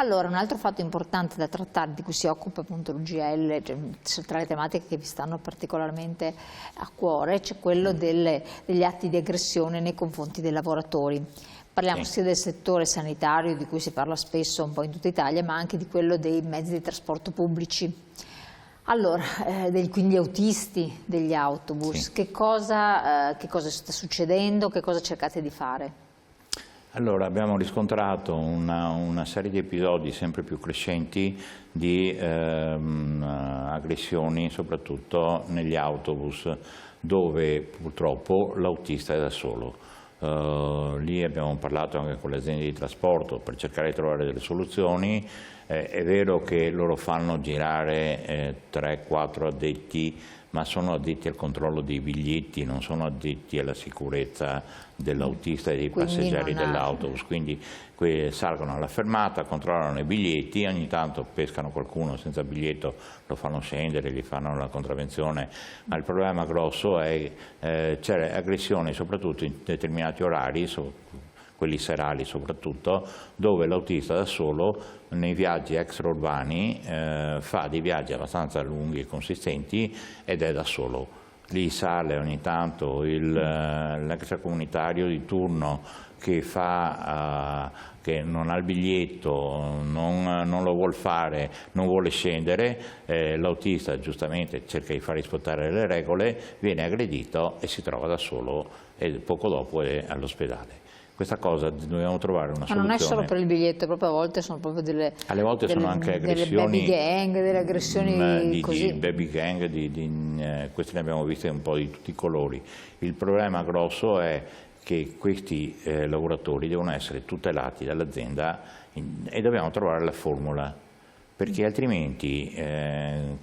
Allora, un altro fatto importante da trattare, di cui si occupa appunto l'UGL, cioè, tra le tematiche che vi stanno particolarmente a cuore, c'è quello degli atti di aggressione nei confronti dei lavoratori. Parliamo sia del settore sanitario, di cui si parla spesso un po' in tutta Italia, ma anche di quello dei mezzi di trasporto pubblici. Allora, quindi autisti degli autobus, sì. Che cosa sta succedendo, che cosa cercate di fare? Allora, abbiamo riscontrato una serie di episodi sempre più crescenti di aggressioni, soprattutto negli autobus, dove purtroppo l'autista è da solo. Lì abbiamo parlato anche con le aziende di trasporto per cercare di trovare delle soluzioni. È vero che loro fanno girare 3-4 addetti, ma sono addetti al controllo dei biglietti, non sono addetti alla sicurezza dell'autista e dei passeggeri dell'autobus. Quindi salgono alla fermata, controllano i biglietti, ogni tanto pescano qualcuno senza biglietto, lo fanno scendere, gli fanno la contravvenzione, ma il problema grosso è che c'è aggressione soprattutto in determinati orari, quelli serali soprattutto, dove l'autista da solo nei viaggi extraurbani fa dei viaggi abbastanza lunghi e consistenti ed è da solo. Lì sale ogni tanto l'extracomunitario di turno che non ha il biglietto, non lo vuol fare, non vuole scendere, l'autista giustamente cerca di far rispettare le regole, viene aggredito e si trova da solo e poco dopo è all'ospedale. Questa cosa dobbiamo trovare una soluzione. Ma non è solo per il biglietto, proprio a volte sono proprio alle volte sono anche aggressioni, delle baby gang, delle aggressioni così. Di baby gang, queste ne abbiamo viste un po' di tutti i colori. Il problema grosso è che questi lavoratori devono essere tutelati dall'azienda e dobbiamo trovare la formula, perché altrimenti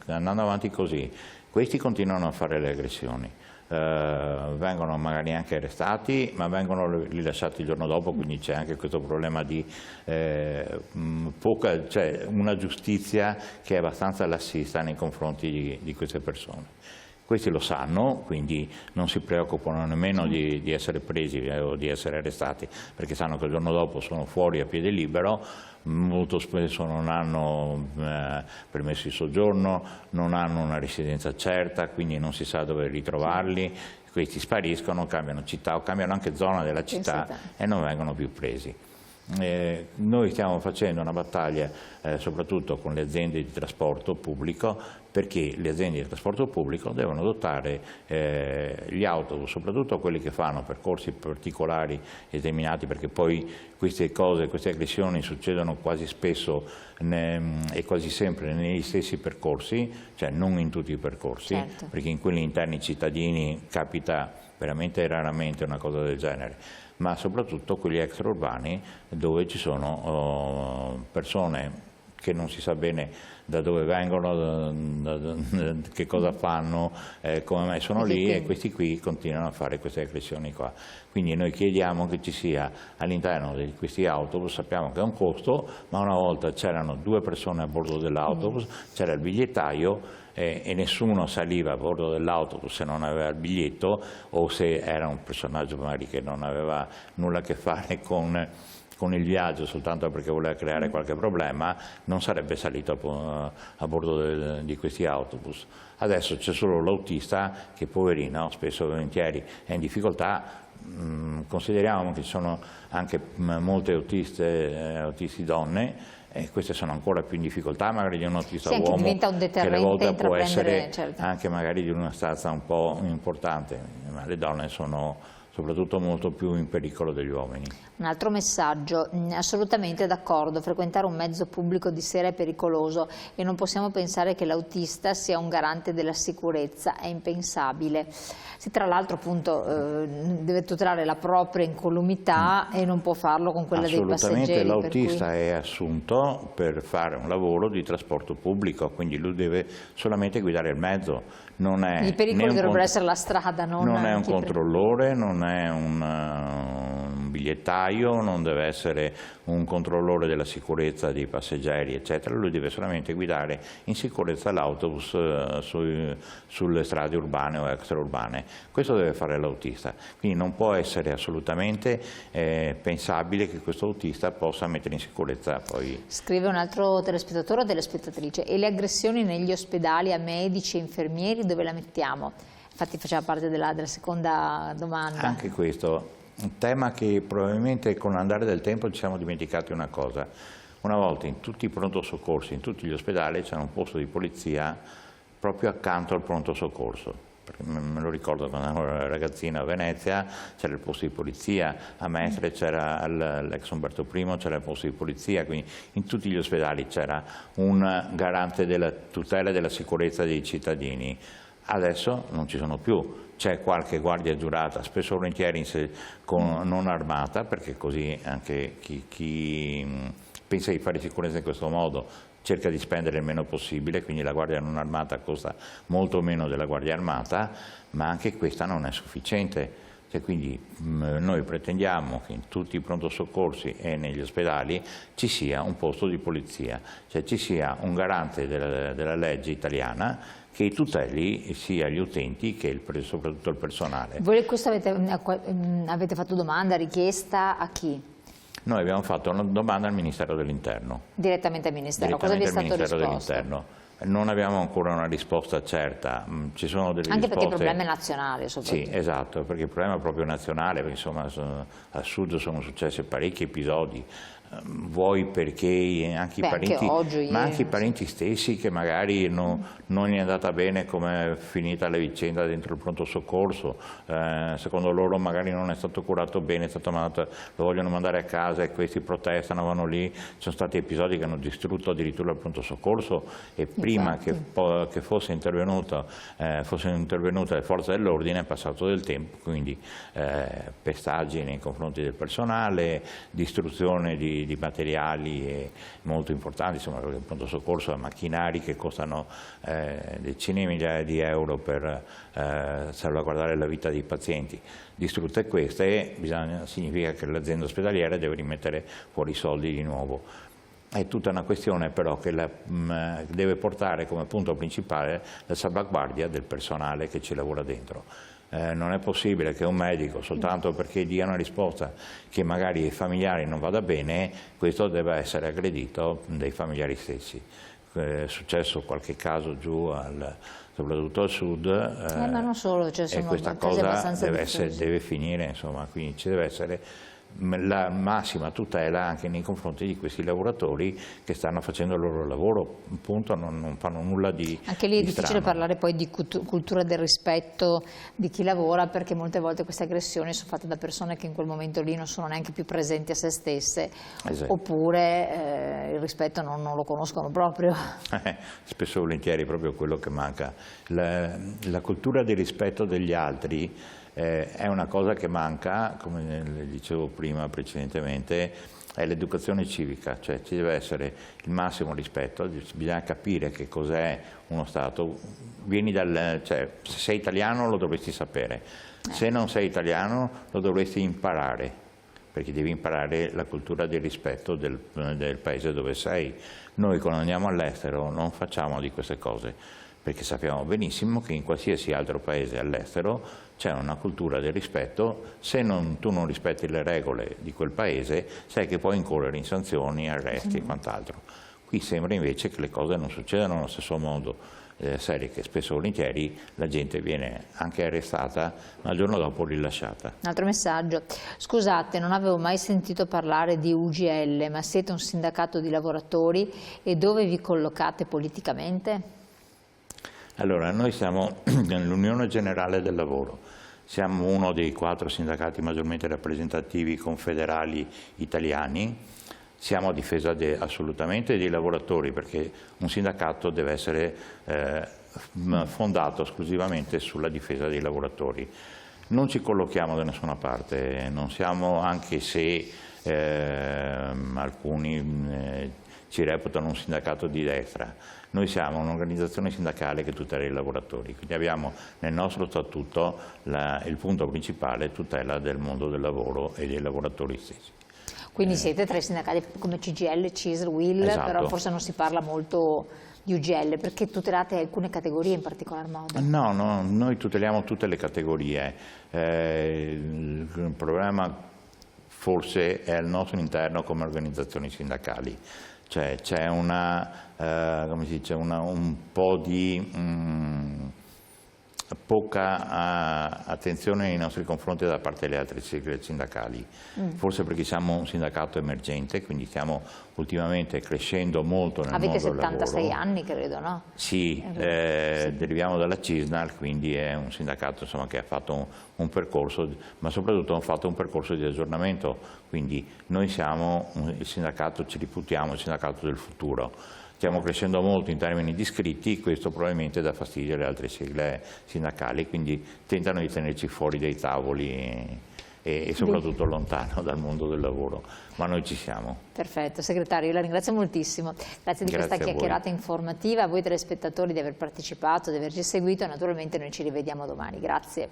andando avanti così, questi continuano a fare le aggressioni. Vengono magari anche arrestati, ma vengono rilasciati il giorno dopo, quindi c'è anche questo problema di cioè una giustizia che è abbastanza lassista nei confronti di queste persone. Questi lo sanno, quindi non si preoccupano nemmeno di essere presi o di essere arrestati, perché sanno che il giorno dopo sono fuori a piede libero, molto spesso non hanno permesso di soggiorno, non hanno una residenza certa, quindi non si sa dove ritrovarli, questi spariscono, cambiano città o cambiano anche zona della città e non vengono più presi. Noi stiamo facendo una battaglia soprattutto con le aziende di trasporto pubblico, perché le aziende di trasporto pubblico devono dotare gli autobus, soprattutto quelli che fanno percorsi particolari determinati, perché poi queste aggressioni succedono quasi spesso e quasi sempre negli stessi percorsi, cioè non in tutti i percorsi, certo. Perché in quelli interni cittadini capita veramente raramente una cosa del genere, ma soprattutto quelli extraurbani dove ci sono persone che non si sa bene da dove vengono, che cosa fanno, come mai sono lì, e questi qui continuano a fare queste aggressioni qua. Quindi noi chiediamo che ci sia all'interno di questi autobus, sappiamo che è un costo, ma una volta c'erano 2 persone a bordo dell'autobus, c'era il bigliettaio, e nessuno saliva a bordo dell'autobus se non aveva il biglietto o se era un personaggio magari che non aveva nulla a che fare con il viaggio soltanto perché voleva creare qualche problema, non sarebbe salito a bordo di questi autobus. Adesso c'è solo l'autista che, poverino, spesso e volentieri è in difficoltà. Consideriamo che ci sono anche molte autisti donne, e queste sono ancora più in difficoltà magari di un autista uomo, che alle volte può essere anche magari di una stazza un po' importante, ma le donne sono soprattutto molto più in pericolo degli uomini. Un altro messaggio, assolutamente d'accordo, frequentare un mezzo pubblico di sera è pericoloso e non possiamo pensare che l'autista sia un garante della sicurezza, è impensabile. Se tra l'altro appunto deve tutelare la propria incolumità e non può farlo con quella dei passeggeri. Assolutamente, l'autista è assunto per fare un lavoro di trasporto pubblico, quindi lui deve solamente guidare il mezzo. I pericoli dovrebbero essere la strada, non è un controllore, non è un bigliettaio, non deve essere un controllore della sicurezza dei passeggeri, eccetera. Lui deve solamente guidare in sicurezza l'autobus sulle strade urbane o extraurbane. Questo deve fare l'autista, quindi non può essere assolutamente pensabile che questo autista possa mettere in sicurezza poi... Scrive un altro telespettatore o telespettatrice: e le aggressioni negli ospedali a medici e infermieri dove la mettiamo? Infatti faceva parte della seconda domanda. Anche questo, un tema che probabilmente con l'andare del tempo ci siamo dimenticati una cosa. Una volta in tutti i pronto soccorsi, in tutti gli ospedali c'era un posto di polizia proprio accanto al pronto soccorso. Me lo ricordo quando ero ragazzino a Venezia, c'era il posto di polizia, a Mestre c'era all'ex Umberto I, c'era il posto di polizia, quindi in tutti gli ospedali c'era un garante della tutela e della sicurezza dei cittadini. Adesso non ci sono più, c'è qualche guardia giurata, spesso e volentieri non armata, perché così anche chi pensa di fare sicurezza in questo modo cerca di spendere il meno possibile, quindi la guardia non armata costa molto meno della guardia armata, ma anche questa non è sufficiente. Quindi noi pretendiamo che in tutti i pronto soccorsi e negli ospedali ci sia un posto di polizia, cioè ci sia un garante della legge italiana che tuteli sia gli utenti che soprattutto il personale. Voi questo avete fatto domanda, richiesta a chi? Noi abbiamo fatto una domanda al Ministero dell'Interno. Direttamente al Ministero? Cosa vi è stato risposto? Non abbiamo ancora una risposta certa, ci sono delle anche risposte... perché il problema è nazionale soprattutto. Sì, esatto, perché il problema è proprio nazionale, perché insomma al sud sono successi parecchi episodi, vuoi perché anche i parenti stessi che magari non gli è andata bene come è finita la vicenda dentro il pronto soccorso, secondo loro magari non è stato curato bene, è stato mandato, lo vogliono mandare a casa e questi protestano, vanno lì, ci sono stati episodi che hanno distrutto addirittura il pronto soccorso e prima che fosse intervenute le forze dell'ordine è passato del tempo, quindi pestaggini nei confronti del personale, distruzione di materiali molto importanti, insomma, perché il pronto soccorso ha macchinari che costano decine di migliaia di euro per salvaguardare la vita dei pazienti. Distrutte queste, significa che l'azienda ospedaliera deve rimettere fuori i soldi di nuovo. È tutta una questione però che deve portare come punto principale la salvaguardia del personale che ci lavora dentro. Non è possibile che un medico, soltanto perché dia una risposta che magari ai familiari non vada bene, questo debba essere aggredito dai familiari stessi. È successo qualche caso giù, soprattutto al sud, ma non solo, cioè e questa cosa deve finire, insomma, quindi ci deve essere la massima tutela anche nei confronti di questi lavoratori che stanno facendo il loro lavoro, appunto non fanno nulla di Anche lì è difficile strano. parlare poi di cultura del rispetto di chi lavora, perché molte volte queste aggressioni sono fatte da persone che in quel momento lì non sono neanche più presenti a se stesse, esatto. Oppure il rispetto non lo conoscono proprio. Spesso e volentieri è proprio quello che manca. La cultura del rispetto degli altri è una cosa che manca, come le dicevo prima precedentemente, è l'educazione civica, cioè ci deve essere il massimo rispetto, bisogna capire che cos'è uno Stato. Se sei italiano lo dovresti sapere, se non sei italiano lo dovresti imparare, perché devi imparare la cultura del rispetto del paese dove sei. Noi quando andiamo all'estero non facciamo di queste cose, perché sappiamo benissimo che in qualsiasi altro paese all'estero c'è una cultura del rispetto. Se tu non rispetti le regole di quel paese, sai che puoi incorrere in sanzioni, arresti e quant'altro. Qui sembra invece che le cose non succedano allo stesso modo, serie che spesso e volentieri la gente viene anche arrestata, ma il giorno dopo rilasciata. Un altro messaggio: scusate, non avevo mai sentito parlare di UGL, ma siete un sindacato di lavoratori e dove vi collocate politicamente? Allora, noi siamo nell'Unione Generale del Lavoro, siamo uno dei 4 sindacati maggiormente rappresentativi confederali italiani, siamo a difesa assolutamente dei lavoratori, perché un sindacato deve essere fondato esclusivamente sulla difesa dei lavoratori. Non ci collochiamo da nessuna parte, non siamo, anche se alcuni ci reputano un sindacato di destra. Noi siamo un'organizzazione sindacale che tutela i lavoratori, quindi abbiamo nel nostro statuto il punto principale tutela del mondo del lavoro e dei lavoratori stessi. Quindi siete tra i sindacati come CGIL, CISL, UIL, Esatto. però forse non si parla molto di UGL, perché tutelate alcune categorie in particolar modo? No, noi tuteliamo tutte le categorie. Il problema forse è al nostro interno come organizzazioni sindacali. Cioè c'è come si dice, un po' di poca attenzione nei nostri confronti da parte delle altre sigle sindacali, forse perché siamo un sindacato emergente, quindi stiamo ultimamente crescendo molto nel mondo del lavoro. Avete 76 anni, credo, no? Sì, deriviamo dalla CISNAL, quindi è un sindacato insomma, che ha fatto un percorso, ma soprattutto ha fatto un percorso di aggiornamento, quindi noi siamo il sindacato, ci reputiamo il sindacato del futuro. Stiamo crescendo molto in termini di iscritti, questo probabilmente dà fastidio alle altre sigle sindacali, quindi tentano di tenerci fuori dai tavoli e soprattutto lontano dal mondo del lavoro, ma noi ci siamo. Perfetto, segretario, io la ringrazio moltissimo. Grazie di questa chiacchierata informativa, a voi telespettatori di aver partecipato, di averci seguito, naturalmente noi ci rivediamo domani. Grazie.